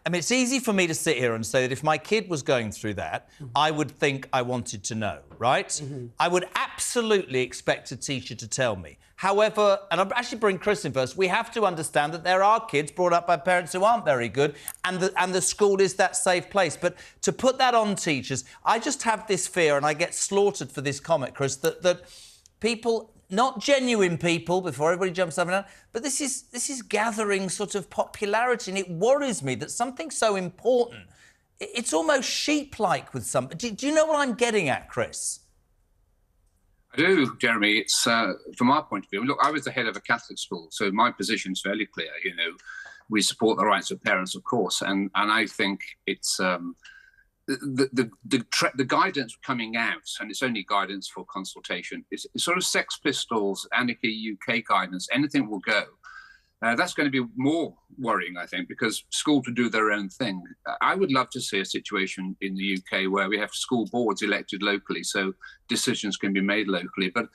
I mean, it's easy for me to sit here and say that if my kid was going through that, I would think I wanted to know, right? I would absolutely expect a teacher to tell me. However, and I'll actually bring Chris in first, we have to understand that there are kids brought up by parents who aren't very good, and the school is that safe place. But to put that on teachers, I just have this fear, and I get slaughtered for this comment, Chris, that people... Not genuine people, before everybody jumps up and down, but this is gathering sort of popularity, and it worries me that something so important, it's almost sheep-like with some... Do you know what I'm getting at, Chris? I do, Jeremy. It's, from our point of view, look, I was the head of a Catholic school, so my position is fairly clear, you know. We support the rights of parents, of course, and I think it's... The guidance coming out, and it's only guidance for consultation, is sort of Sex Pistols, Anarchy UK guidance, anything will go. That's going to be more worrying, I think, because schools will do their own thing. I would love to see a situation in the UK where we have school boards elected locally, so decisions can be made locally. But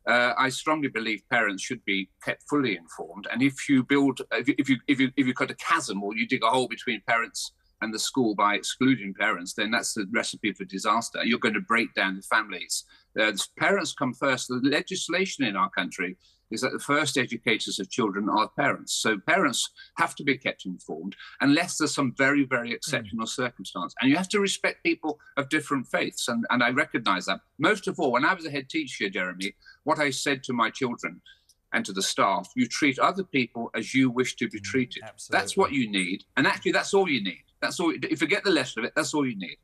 I strongly believe parents should be kept fully informed. And if you build, if you cut a chasm or you dig a hole between parents and the school by excluding parents, then that's the recipe for disaster. You're going to break down the families. Parents come first. The legislation in our country is that the first educators of children are parents. So parents have to be kept informed unless there's some very, very exceptional circumstance. And you have to respect people of different faiths. And I recognise that. Most of all, when I was a head teacher, Jeremy, what I said to my children and to the staff, you treat other people as you wish to be treated. Absolutely. That's what you need. And actually, that's all you need. That's all. If you get the lesson of it, that's all you need.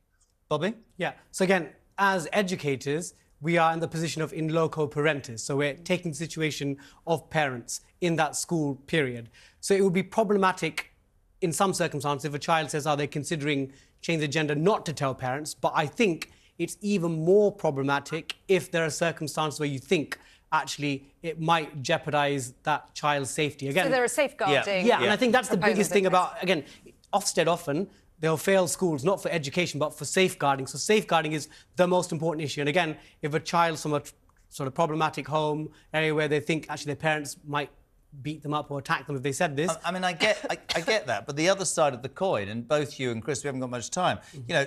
Bobby? Yeah. So again, as educators, we are in the position of in loco parentis. So we're taking the situation of parents in that school period. So it would be problematic in some circumstances if a child says, are they considering changing the gender, not to tell parents. But I think it's even more problematic if there are circumstances where you think actually it might jeopardise that child's safety. Again, so there are safeguarding. Yeah, and I think that's the biggest thing this. about, again, Ofsted often, they'll fail schools, not for education, but for safeguarding. So safeguarding is the most important issue. And again, if a child's from a sort of problematic home, area where they think actually their parents might beat them up or attack them if they said this. I mean, I get that, but the other side of the coin, and both you and Chris, we haven't got much time, you know,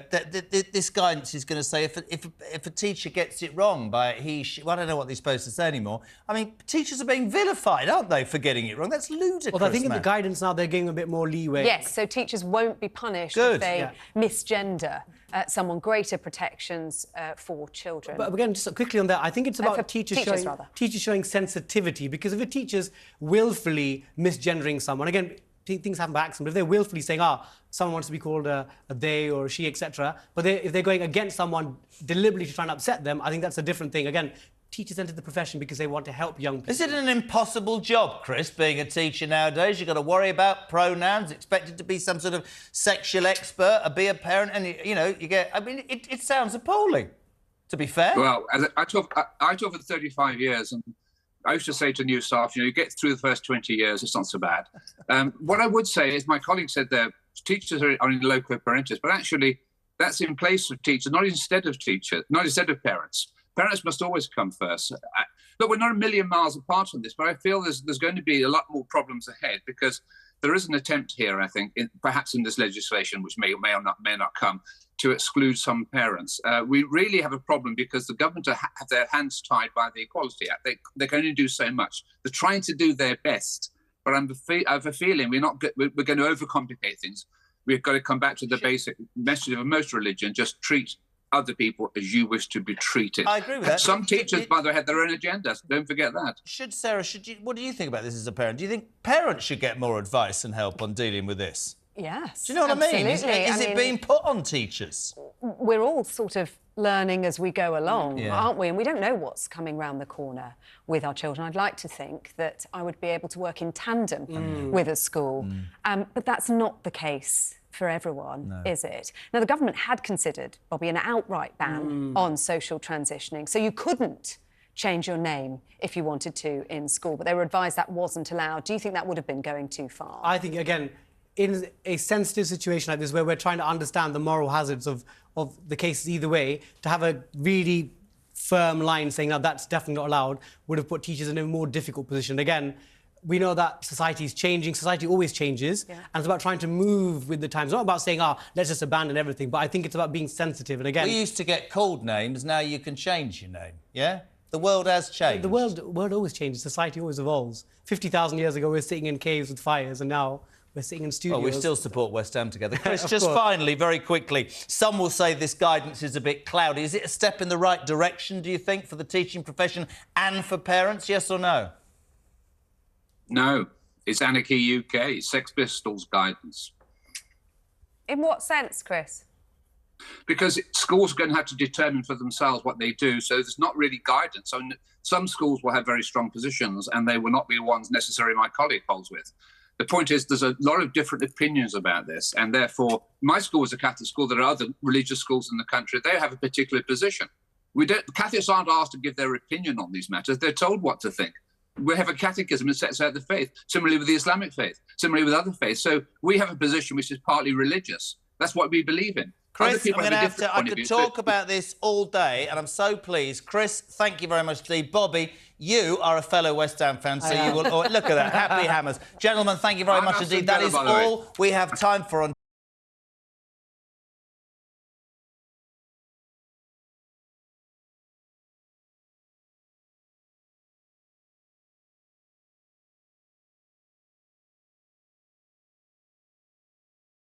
this guidance is going to say if a teacher gets it wrong by he, she, well, I don't know what they're supposed to say anymore. I mean, teachers are being vilified, aren't they, for getting it wrong? That's ludicrous, Well, I think in the guidance now they're giving a bit more leeway. Yes, so teachers won't be punished if they misgender someone, greater protections for children. But again, just quickly on that, I think it's about teachers showing sensitivity, because if a teacher's willfully misgendering someone, again, things happen by accident, but if they're willfully saying, someone wants to be called a they or a she, etc., but if they're going against someone deliberately to try and upset them, I think that's a different thing. Again, teachers enter the profession because they want to help young people. Is it an impossible job, Chris, being a teacher nowadays? You've got to worry about pronouns, expected to be some sort of sexual expert, or be a parent, and, you know, you get... I mean, it sounds appalling, to be fair. Well, I taught for 35 years, and I used to say to new staff, you know, you get through the first 20 years, it's not so bad. What I would say is, my colleague said there, teachers are in loco parentis, but actually that's in place of teachers, not instead of parents. Parents must always come first. Look, we're not a million miles apart on this, but I feel there's going to be a lot more problems ahead, because there is an attempt here, I think, perhaps in this legislation, which may or may not come, to exclude some parents. We really have a problem because the government have their hands tied by the Equality Act. They can only do so much. They're trying to do their best, but I have a feeling we're going to overcomplicate things. We've got to come back to the basic message of most religion: just treat other people as you wish to be treated. I agree with that. Some teachers, by the way, have their own agendas. Don't forget that. Sarah, what do you think about this as a parent? Do you think parents should get more advice and help on dealing with this? Yes. Do you know what I mean? Is I it being put on teachers? We're all sort of learning as we go along, aren't we? And we don't know what's coming round the corner with our children. I'd like to think that I would be able to work in tandem with a school, but that's not the case for everyone, is it? Now, the government had considered, Bobby, an outright ban on social transitioning, so you couldn't change your name if you wanted to in school, but they were advised that wasn't allowed. Do you think that would have been going too far? I think, again, in a sensitive situation like this, where we're trying to understand the moral hazards of the cases either way, to have a really firm line saying, no, that's definitely not allowed, would have put teachers in a more difficult position. Again, we know that society is changing. Society always changes. And it's about trying to move with the times. It's not about saying, let's just abandon everything. But I think it's about being sensitive. And again... We used to get called names. Now you can change your name, yeah? The world has changed. The world always changes. Society always evolves. 50,000 years ago, we were sitting in caves with fires, and now we're sitting in studios. Well, we still support West Ham together. Chris, just finally, very quickly, some will say this guidance is a bit cloudy. Is it a step in the right direction, do you think, for the teaching profession and for parents, yes or no? No. It's Anarchy UK, Sex Pistols guidance. In what sense, Chris? Because schools are going to have to determine for themselves what they do, so there's not really guidance. So some schools will have very strong positions and they will not be the ones necessarily my colleague holds with. The point is there's a lot of different opinions about this, and therefore my school is a Catholic school. There are other religious schools in the country. They have a particular position. Catholics aren't asked to give their opinion on these matters. They're told what to think. We have a catechism that sets out the faith, similarly with the Islamic faith, similarly with other faiths. So we have a position which is partly religious. That's what we believe in. Chris, I'm going to have to... I could talk about this all day, and I'm so pleased. Chris, thank you very much indeed. Bobby, you are a fellow West Ham fan, so you will... Oh, look at that, happy hammers. Gentlemen, thank you very much indeed. That is all we have time for on...